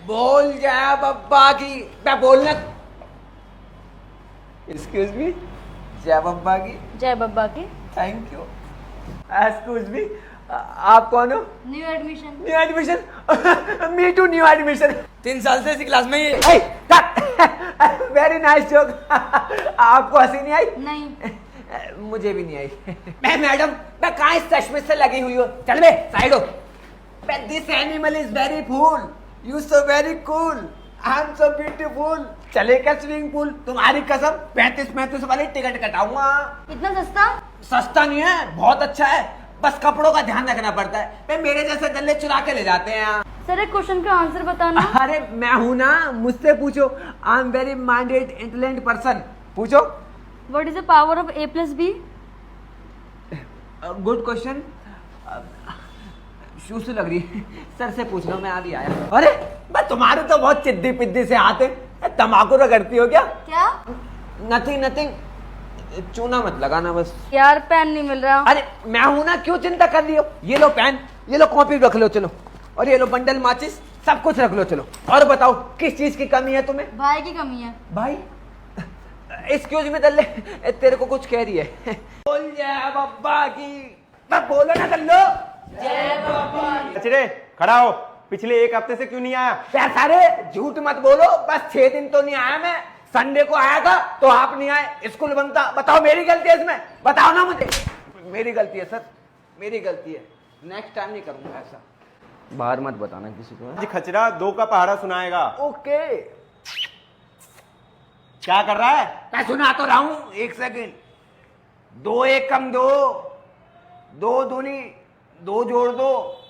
बोल जय बब्बा की। मैं बोलना। Excuse me. जय बब्बा की। जय बब्बा की। Thank you. एक्सक्यूज मी, आप कौन हो? New admission. New admission. Me too new admission. 3 साल से इसी क्लास में ही। Very nice joke. आपको हंसी नहीं आई? नहीं। मुझे भी नहीं आई। मैं मैडम, मैं कहाँ इस चश्मे से लगी हुई हो? चल बे साइड हो। This animal is very fool, you so very cool, I am so beautiful. चले क्या स्विमिंग पूल? तुम्हारी कसम 35-35 वाली टिकट कटाऊंगा। इतना सस्ता? सस्ता नहीं है, बहुत अच्छा है, बस कपड़ों का ध्यान रखना पड़ता है। मैं मेरे जैसे दल्ले चुरा के ले जाते हैं यहाँ। सर एक क्वेश्चन का आंसर बताना। अरे मैं हूं ना, मुझसे पूछो। I am very minded intelligent person. पूछो। What is the power of a + b? Good question. शूसू लग रही है। सर से पूछ लो, मैं अभी आया। अरे मैं तुम्हारे तो बहुत चिद्दी पिद्दी से आते। तम्बाकू रगड़ती हो क्या? क्या? Nothing nothing. चूना मत लगाना बस। यार पेन नहीं मिल रहा। अरे मैं हूं ना, क्यों चिंता कर रही हो? ये लो पेन, ये लो कॉपी रख लो चलो, और ये लो बंडल माचिस, सब कुछ रख लो चलो। और बताओ किस चीज की कमी है तुम्हें? भाई की कमी है। भाई? एक्सक्यूज मी दल्ले, तेरे को कुछ कह रही है। बोल जय बब्बा की। मैं बोलो ना दल्लो। जय बब्बा की। कचरे खड़ा हो, पिछले 1 हफ्ते से क्यों नहीं आया? यार सारे झूठ मत बोलो, बस 6 दिन तो नहीं आया मैं। संडे को आया था तो आप नहीं आए, स्कूल बंद था। बताओ मेरी गलती है इसमें? बताओ ना मुझे। मेरी गलती है सर, मेरी गलती है। नेक्स्ट टाइम नहीं करूंगा ऐसा। बाहर मत बताना किसी को। आज खचरा 2 का पहाड़ा सुनाएगा। ओके। क्या कर रहा है? मैं सुना तो रहा हूं, 1 सेकेंड। 2 1 कम 2, 2 दूनी 2 जोड़ दो,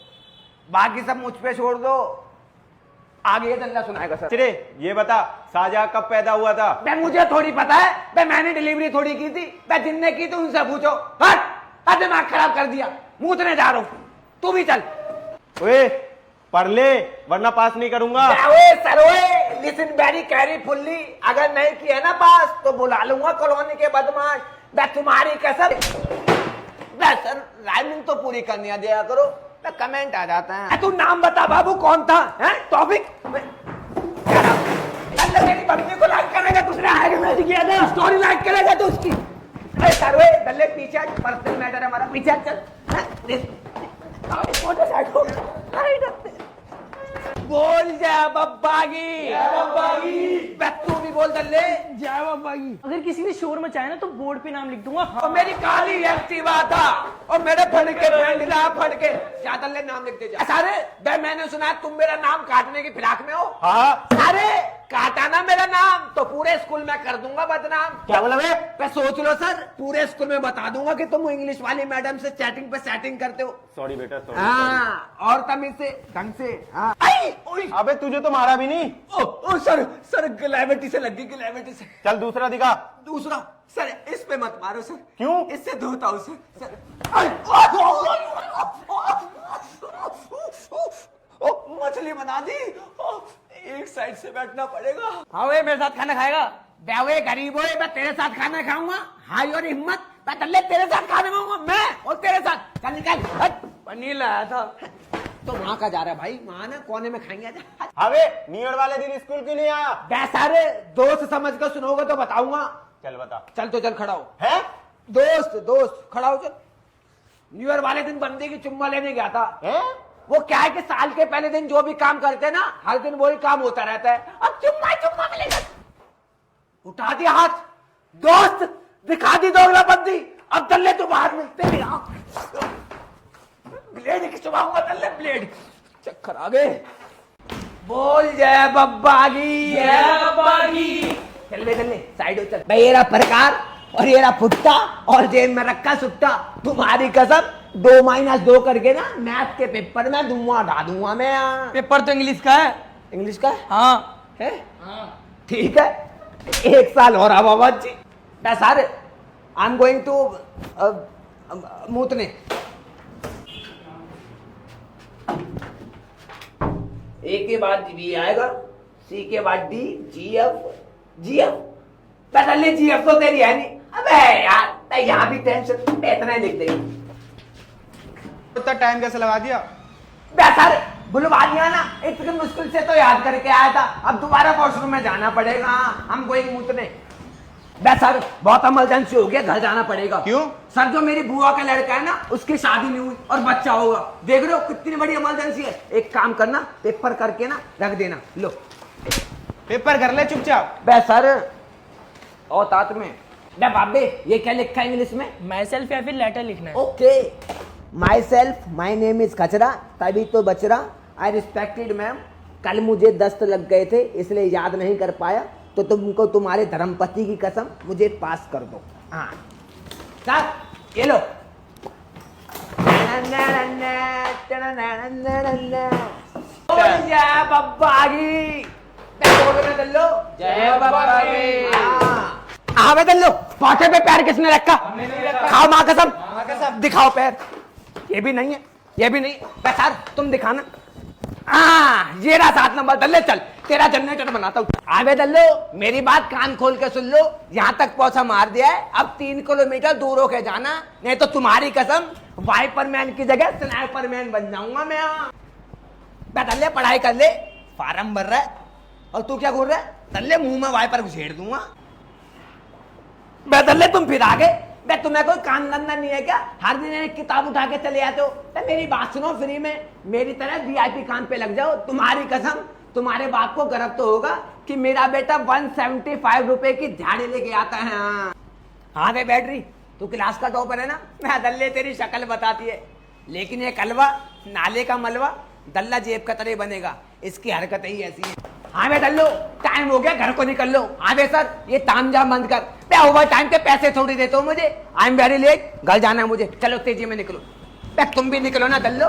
बाकी सब मुझ पे छोड़ दो। आगे ये दल्ला सुनाएगा सर। कचरे ये बता, शाहजहां कब पैदा हुआ था? मैं मुझे थोड़ी पता है, मैंने डिलीवरी थोड़ी की थी। मैं जिनने की थी उनसे पूछो। हट, दिमाग खराब कर दिया। मूतने जा रहा हूं, तू भी चल। ओए पढ़ ले, वरना पास नहीं करूंगा। Sir listen very carefully. अगर नहीं किया ना पास तो बुला लूंगा कॉलोनी के बदमाश। मैं तुम्हारी कसम। सर राइमिंग तो पूरी करनी दिया करो, तो कमेंट आ जाता है। तू नाम बता बाबू, कौन था? टॉपिक मेरी मम्मी को लाइक करेगा दूसरे आएगा, मैंने किया था स्टोरी लाइक करेगा तो उसकी। अरे सर वे दल्ले पीछे, पर्सनल मैटर है हमारा, पीछे चल। बोल जय बब्बा की। जय बब्बा की। तू भी बोल दल्ले जय बब्बा की। अगर किसी ने शोर मचाया ना तो बोर्ड पे नाम लिख दूंगा। और मेरी काली एक्टिवा था, और मेरे फड़के फैंडला फड़के। क्या दल्ले नाम लिखते जा सारे? मैंने सुना तुम मेरा नाम काटने की फिराक में हो। हाँ सारे काटा ना मेरा नाम तो पूरे स्कूल में कर दूंगा बदनाम। क्या बोला बे? मैं सोच लो सर, पूरे स्कूल में बता दूंगा कि तुम इंग्लिश वाली मैडम से चैटिंग पे सेटिंग करते हो। सॉरी बेटा, सॉरी। हाँ, और तमीज से ढंग से। हाँ। अबे तुझे तो मारा भी नहीं। ओ सर ग्लैविटी से लग गई, ग्लैविटी से। चल दूसरा दिखा। दूसरा सर, इस पे मत मारो सर। क्यों? इससे धोता हूं सर। मछली बना दी। एक साइड से बैठना पड़ेगा। हाँ वे मेरे साथ खाना खाएगा? बेवे गरीब हो, मैं तेरे साथ खाना खाऊंगा। हाई और हिम्मत, मैं तल्ले तेरे साथ खाने खाऊंगा। मैं और तेरे साथ। चल निकल। पनीर लाया था तो वहां का जा रहा है भाई, वहां ना कोने में खाएंगे। अबे न्यू ईयर वाले दिन स्कूल क्यों नहीं आया? बेसारे दोस्त समझ कर सुनोगे तो बताऊंगा। चल बता। चल तो चल, खड़ा हो। है दोस्त खड़ा हो। चल। न्यू ईयर वाले दिन बंदे की चुम्मा लेने गया था। हैं? वो क्या है कि साल के पहले दिन जो भी काम करते हैं ना, हर दिन वही काम होता रहता है। अब चुम्मा मिलेगा। उठा दिया हाथ, दोस्त दिखा दी दोगला बंदी। अब दल्ले तू बाहर मिलते भी ब्लेड की चुमाऊंगा दल्ले, ब्लेड। चक्कर आ गए। बोल जय बब्बा की। जय बब्बा की। चल बे दल्ले साइड हो चल। भाई ये रहा प्रकार, और ये रहा फुट्टा, और जेब में रखा सुट्टा। तुम्हारी कसम 2 - 2 करके ना मैथ के पेपर में धुआं उठा दूंगा मैं। पेपर तो इंग्लिश का है। इंग्लिश का हाँ है? ठीक है, 1 साल और अब Baba ji. Sir I am going to मूतने। ए के बाद बी आएगा, सी के बाद डी, जीएफ पहले जीएफ तो तेरी है नहीं। अबे यार यहाँ भी टेंशन, इतना ही लिख देगी। इतना टाइम कैसे लगा दिया? सर बुलवा दिया ना, इतनी मुश्किल से तो याद करके आया था, अब दोबारा वॉशरूम में जाना पड़ेगा। हमको एक मूतने। बे सर बहुत इमरजेंसी हो गया, घर जाना पड़ेगा। क्यों? सर जो मेरी बुआ का लड़का है ना, उसकी शादी नहीं हुई और बच्चा होगा। देख रहे हो कितनी बड़ी इमरजेंसी है। एक काम करना, पेपर करके ना रख देना। लो पेपर कर ले चुपचाप। बे सर औतात में। बे बाबे ये क्या लिखा है इंग्लिश में? माई सेल्फ या फिर लेटर लिखना है। Okay myself my name is खचरा, तभी तो बचरा। आई रिस्पेक्टेड मैम, कल मुझे दस्त लग गए थे इसलिए याद नहीं कर पाया, तो तुमको तुम्हारे धर्मपति की कसम मुझे पास कर दो। हाँ सर ये लो। जय बब्बा की। जय बब्बा की। हाँ बे दल्लो, पाटे पे पैर किसने रखा? खाओ माँ कसम, दिखाओ पैर। ये भी नहीं है, ये भी नहीं। बे सर तुम दिखाना। ये रहा 7 नंबर। दल्ले चल तेरा जनरेटर बनाता हूँ। आवे दल्लो मेरी बात कान खोल के सुन लो, यहाँ तक पौधा मार दिया है, अब 3 किलोमीटर दूर होके जाना, नहीं तो तुम्हारी कसम वाइपर मैन की जगह स्नाइपर मैन बन जाऊंगा मैं। बे दल्ले पढ़ाई कर ले, फार्म भर रहा है और तू क्या बोल रहा है? दल्ले मुंह में वाइपर घुसेड़ दूंगा। बे दल्ले तुम फिर आ गए। बे तुम्हें कोई काम धंधा नहीं है क्या? हर दिन एक किताब उठा के चले जाते हो। तो मेरी बात सुनो, फ्री में मेरी तरह वीआईपी काम पे लग जाओ। तुम्हारी कसम तुम्हारे बाप को गर्व तो होगा कि मेरा बेटा 175 रुपए की झाड़ी लेके आता है। हाँ रे बैटरी तू क्लास का टॉपर है ना? मैं दल्ले तेरी शक्ल बताती है, लेकिन ये कलवा नाले का मलवा दल्ला जेब का तरह बनेगा, इसकी हरकतें ही ऐसी है। हाँ बे दल्लो टाइम हो गया, घर को निकल लो। हाँ बे सर ये तामझाम बंद कर। बे ओवर टाइम के पैसे थोड़ी देते हो मुझे। आई एम वेरी लेट, घर जाना है मुझे। चलो तेजी में निकलो। बे तुम भी निकलो ना दल्लो।